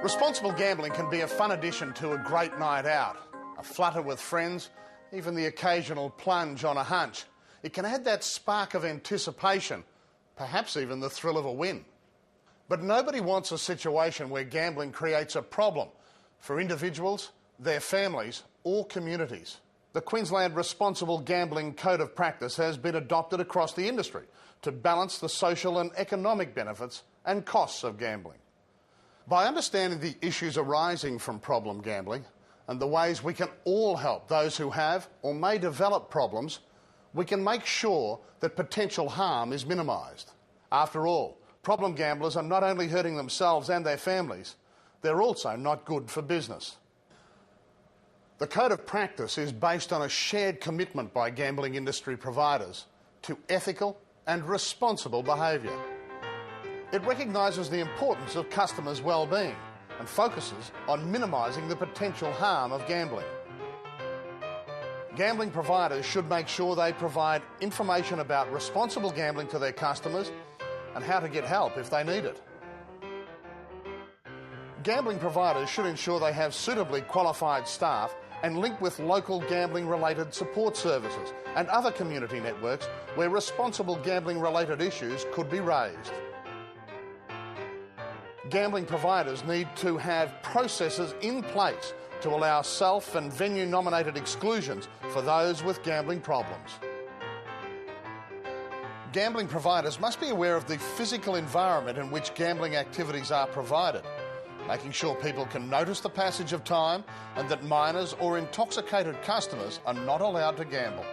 Responsible gambling can be a fun addition to a great night out, a flutter with friends, even the occasional plunge on a hunch. It can add that spark of anticipation, perhaps even the thrill of a win. But nobody wants a situation where gambling creates a problem for individuals, their families or communities. The Queensland Responsible Gambling Code of Practice has been adopted across the industry to balance the social and economic benefits and costs of gambling. By understanding the issues arising from problem gambling and the ways we can all help those who have or may develop problems, we can make sure that potential harm is minimised. After all, problem gamblers are not only hurting themselves and their families, they're also not good for business. The Code of Practice is based on a shared commitment by gambling industry providers to ethical and responsible behaviour. It recognises the importance of customers' well-being and focuses on minimising the potential harm of gambling. Gambling providers should make sure they provide information about responsible gambling to their customers and how to get help if they need it. Gambling providers should ensure they have suitably qualified staff and link with local gambling-related support services and other community networks where responsible gambling-related issues could be raised. Gambling providers need to have processes in place to allow self- and venue-nominated exclusions for those with gambling problems. Gambling providers must be aware of the physical environment in which gambling activities are provided, making sure people can notice the passage of time and that minors or intoxicated customers are not allowed to gamble.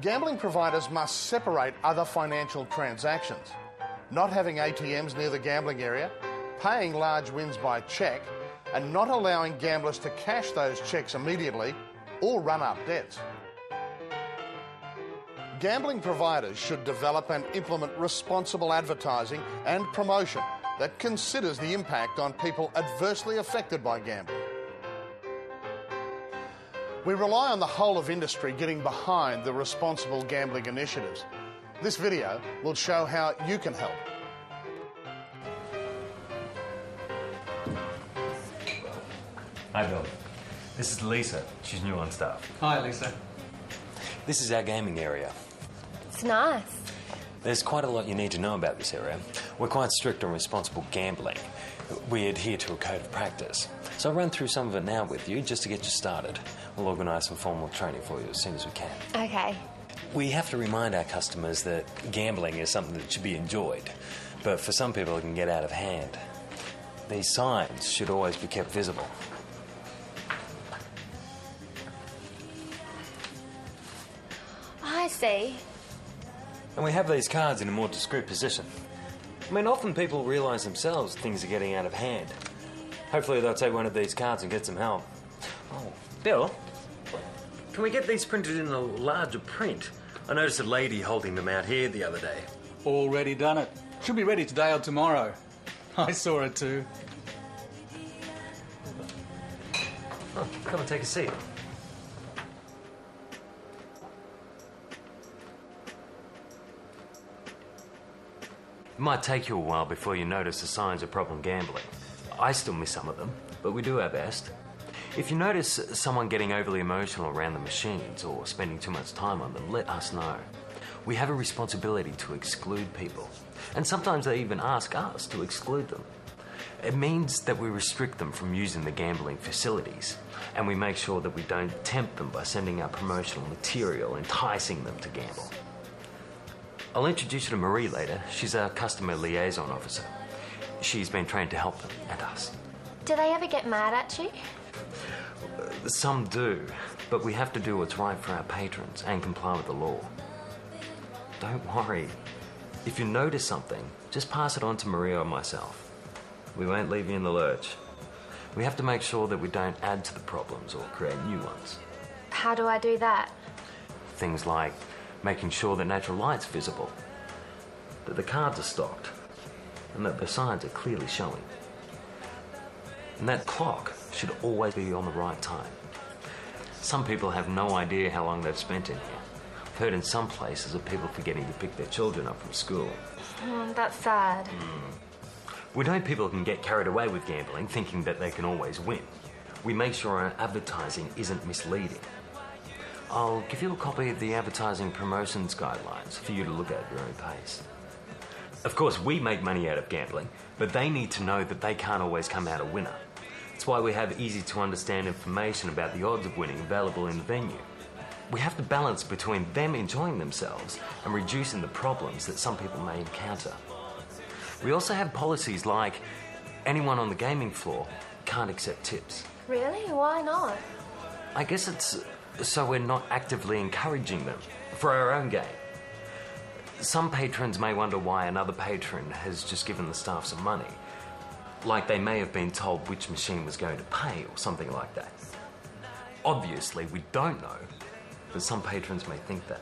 Gambling providers must separate other financial transactions. Not having ATMs near the gambling area, paying large wins by cheque, and not allowing gamblers to cash those cheques immediately or run up debts. Gambling providers should develop and implement responsible advertising and promotion that considers the impact on people adversely affected by gambling. We rely on the whole of industry getting behind the responsible gambling initiatives. This video will show how you can help. Hi, Bill. This is Lisa. She's new on staff. Hi, Lisa. This is our gaming area. It's nice. There's quite a lot you need to know about this area. We're quite strict on responsible gambling. We adhere to a code of practice. So I'll run through some of it now with you just to get you started. We'll organise some formal training for you as soon as we can. Okay. We have to remind our customers that gambling is something that should be enjoyed, but for some people it can get out of hand. These signs should always be kept visible. I see. And we have these cards in a more discreet position. I mean, often people realise themselves things are getting out of hand. Hopefully they'll take one of these cards and get some help. Oh, Bill, can we get these printed in a larger print? I noticed a lady holding them out here the other day. Already done it. Should be ready today or tomorrow. I saw it too. Oh, come and take a seat. It might take you a while before you notice the signs of problem gambling. I still miss some of them, but we do our best. If you notice someone getting overly emotional around the machines or spending too much time on them, let us know. We have a responsibility to exclude people, and sometimes they even ask us to exclude them. It means that we restrict them from using the gambling facilities, and we make sure that we don't tempt them by sending out promotional material enticing them to gamble. I'll introduce you to Marie later. She's our customer liaison officer. She's been trained to help them and us. Do they ever get mad at you? Some do, but we have to do what's right for our patrons and comply with the law. Don't worry. If you notice something, just pass it on to Maria or myself. We won't leave you in the lurch. We have to make sure that we don't add to the problems or create new ones. How do I do that? Things like making sure that natural light's visible, that the cards are stocked, and that the signs are clearly showing. And that clock should always be on the right time. Some people have no idea how long they've spent in here. I've heard in some places of people forgetting to pick their children up from school. That's sad. We know people can get carried away with gambling, thinking that they can always win. We make sure our advertising isn't misleading. I'll give you a copy of the advertising promotions guidelines for you to look at your own pace. Of course, we make money out of gambling, but they need to know that they can't always come out a winner. That's why we have easy-to-understand information about the odds of winning available in the venue. We have to balance between them enjoying themselves and reducing the problems that some people may encounter. We also have policies like anyone on the gaming floor can't accept tips. Really? Why not? I guess it's so we're not actively encouraging them for our own gain. Some patrons may wonder why another patron has just given the staff some money. Like they may have been told which machine was going to pay or something like that. Obviously, we don't know, but some patrons may think that.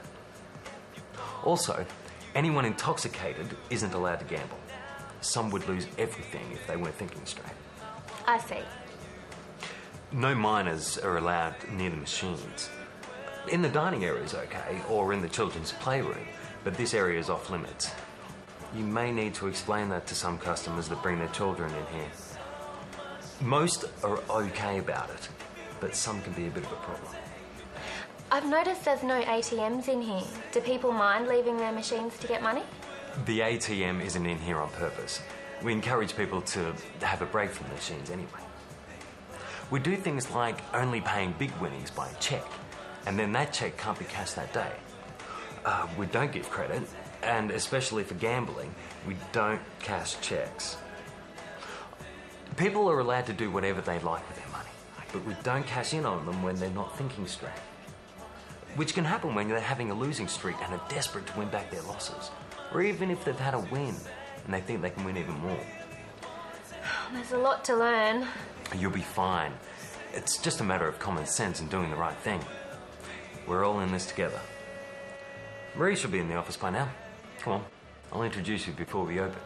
Also, anyone intoxicated isn't allowed to gamble. Some would lose everything if they weren't thinking straight. I see. No minors are allowed near the machines. In the dining area is okay, or in the children's playroom, but this area is off limits. You may need to explain that to some customers that bring their children in here. Most are okay about it, but some can be a bit of a problem. I've noticed there's no ATMs in here. Do people mind leaving their machines to get money? The ATM isn't in here on purpose. We encourage people to have a break from the machines anyway. We do things like only paying big winnings by a cheque, and then that cheque can't be cashed that day. We don't give credit, and especially for gambling, we don't cash cheques. People are allowed to do whatever they like with their money, but we don't cash in on them when they're not thinking straight. Which can happen when they're having a losing streak and are desperate to win back their losses, or even if they've had a win and they think they can win even more. There's a lot to learn. You'll be fine. It's just a matter of common sense and doing the right thing. We're all in this together. Marie should be in the office by now. Come on, I'll introduce you before we open.